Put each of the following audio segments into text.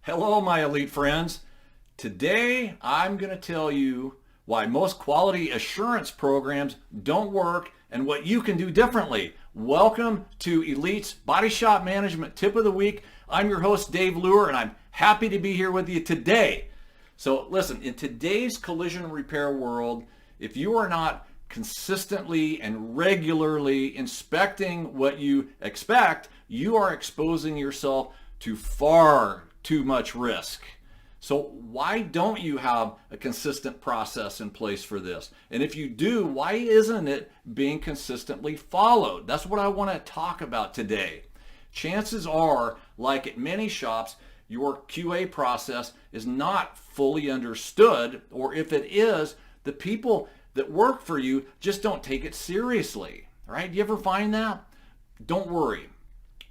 Hello, my elite friends. Today, I'm going to tell you why most quality assurance programs don't work and what you can do differently. Welcome to Elite's Body Shop Management Tip of the Week. I'm your host, Dave Luehr, and I'm happy to be here with you today. So listen, in today's collision repair world, if you are not consistently and regularly inspecting what you expect, you are exposing yourself to far too much risk. So why don't you have a consistent process in place for this? And if you do, why isn't it being consistently followed? That's what I want to talk about today. Chances are, like at many shops, your QA process is not fully understood, or if it is, the people that work for you just don't take it seriously, right? Do you ever find that? Don't worry.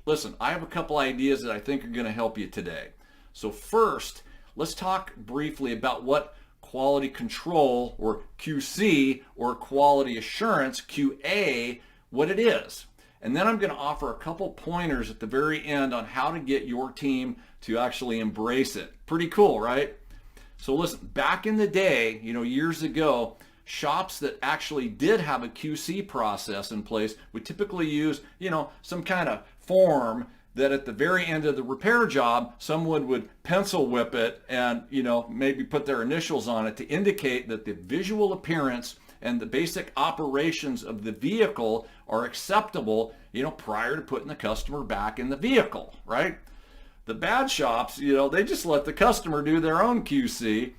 Listen, I have a couple ideas that I think are going to help you today. So first, let's talk briefly about what quality control, or QC, or quality assurance, QA, what it is. And then I'm going to offer a couple pointers at the very end on how to get your team to actually embrace it. Pretty cool, right? So listen, back in the day, years ago, shops that actually did have a QC process in place would typically use, some kind of form that at the very end of the repair job, someone would pencil whip it and, maybe put their initials on it to indicate that the visual appearance and the basic operations of the vehicle are acceptable, prior to putting the customer back in the vehicle, right? The bad shops, they just let the customer do their own QC.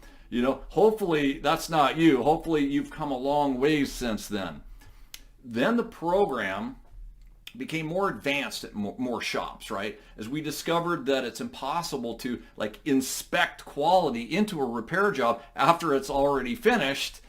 Hopefully that's not you. Hopefully you've come a long ways since then. Then the program became more advanced at more shops, right? As we discovered that it's impossible to inspect quality into a repair job after it's already finished.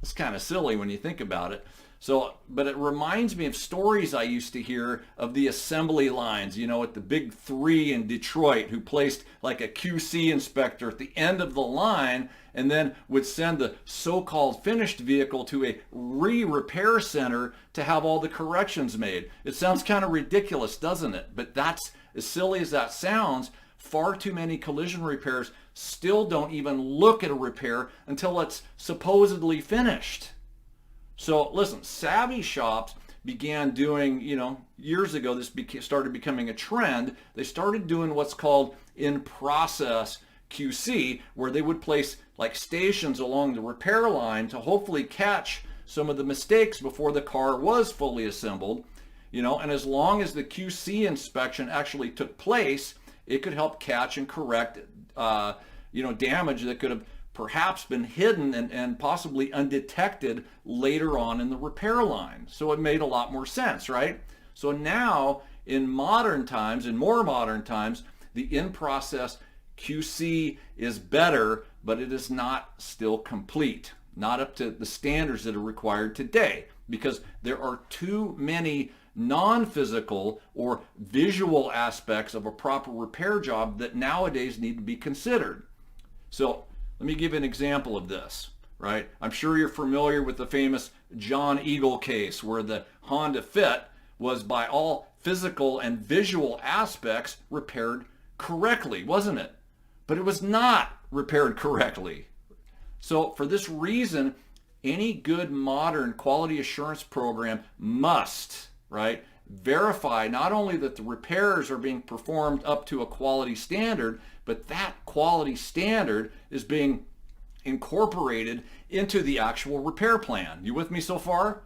It's kind of silly when you think about it. But it reminds me of stories I used to hear of the assembly lines, at the big three in Detroit, who placed a QC inspector at the end of the line and then would send the so-called finished vehicle to a re-repair center to have all the corrections made. It sounds kind of ridiculous, doesn't it? But that's, as silly as that sounds, far too many collision repairs still don't even look at a repair until it's supposedly finished. So listen, savvy shops began doing, years ago, this started becoming a trend. They started doing what's called in-process QC, where they would place stations along the repair line to hopefully catch some of the mistakes before the car was fully assembled. And as long as the QC inspection actually took place, it could help catch and correct, damage that could have perhaps been hidden and possibly undetected later on in the repair line. So it made a lot more sense, right? So now in modern times, in more modern times, the in-process QC is better, but it is not still complete, not up to the standards that are required today, because there are too many non-physical or visual aspects of a proper repair job that nowadays need to be considered. So let me give you an example of this, right? I'm sure you're familiar with the famous John Eagle case, where the Honda Fit was, by all physical and visual aspects, repaired correctly, wasn't it? But it was not repaired correctly. So for this reason, any good modern quality assurance program must, right, verify not only that the repairs are being performed up to a quality standard, but that quality standard is being incorporated into the actual repair plan. You with me so far?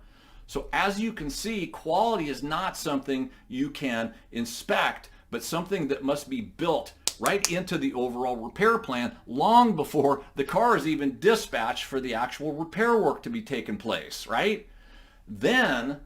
So as you can see, quality is not something you can inspect, but something that must be built right into the overall repair plan long before the car is even dispatched for the actual repair work to be taken place, right? Then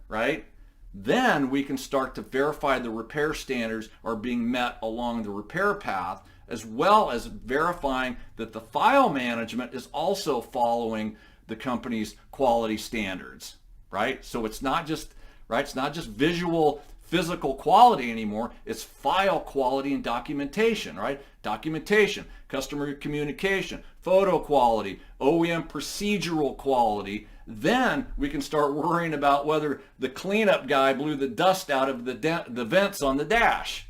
we can start to verify the repair standards are being met along the repair path, as well as verifying that the file management is also following the company's quality standards, right? So it's not just visual, physical quality anymore. It's file quality and documentation, right? Documentation, customer communication, photo quality, OEM procedural quality. Then we can start worrying about whether the cleanup guy blew the dust out of the vents on the dash.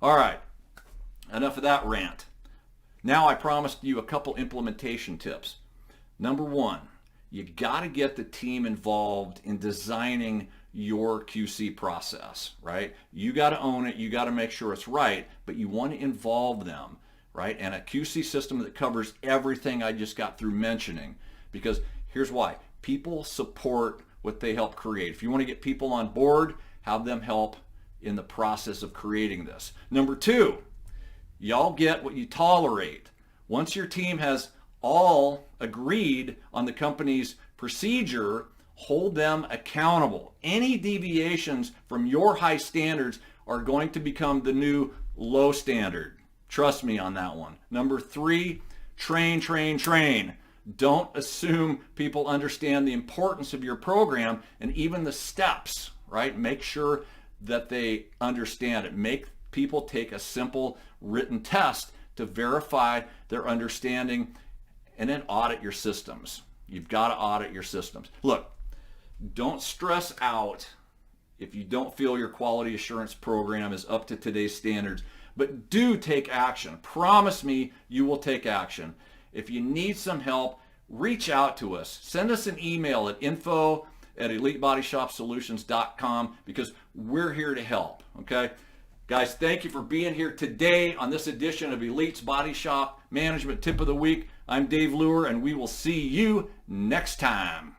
All right, enough of that rant. Now I promised you a couple implementation tips. Number one, you got to get the team involved in designing your QC process, right? You got to own it. You got to make sure it's right, but you want to involve them, right? And a QC system that covers everything I just got through mentioning, because here's why. People support what they help create. If you want to get people on board, have them help in the process of creating this. Number two, y'all get what you tolerate. Once your team has all agreed on the company's procedure, hold them accountable. Any deviations from your high standards are going to become the new low standard. Trust me on that one. Number three, train, train, train. Don't assume people understand the importance of your program and even the steps, right? Make sure that they understand it. Make people take a simple written test to verify their understanding, and then audit your systems. You've got to audit your systems. Look, don't stress out if you don't feel your quality assurance program is up to today's standards, but do take action. Promise me you will take action. If you need some help, reach out to us. Send us an email at info@elitebodyshopsolutions.com, because we're here to help, okay? Guys, thank you for being here today on this edition of Elite's Body Shop Management Tip of the Week. I'm Dave Luehr, and we will see you next time.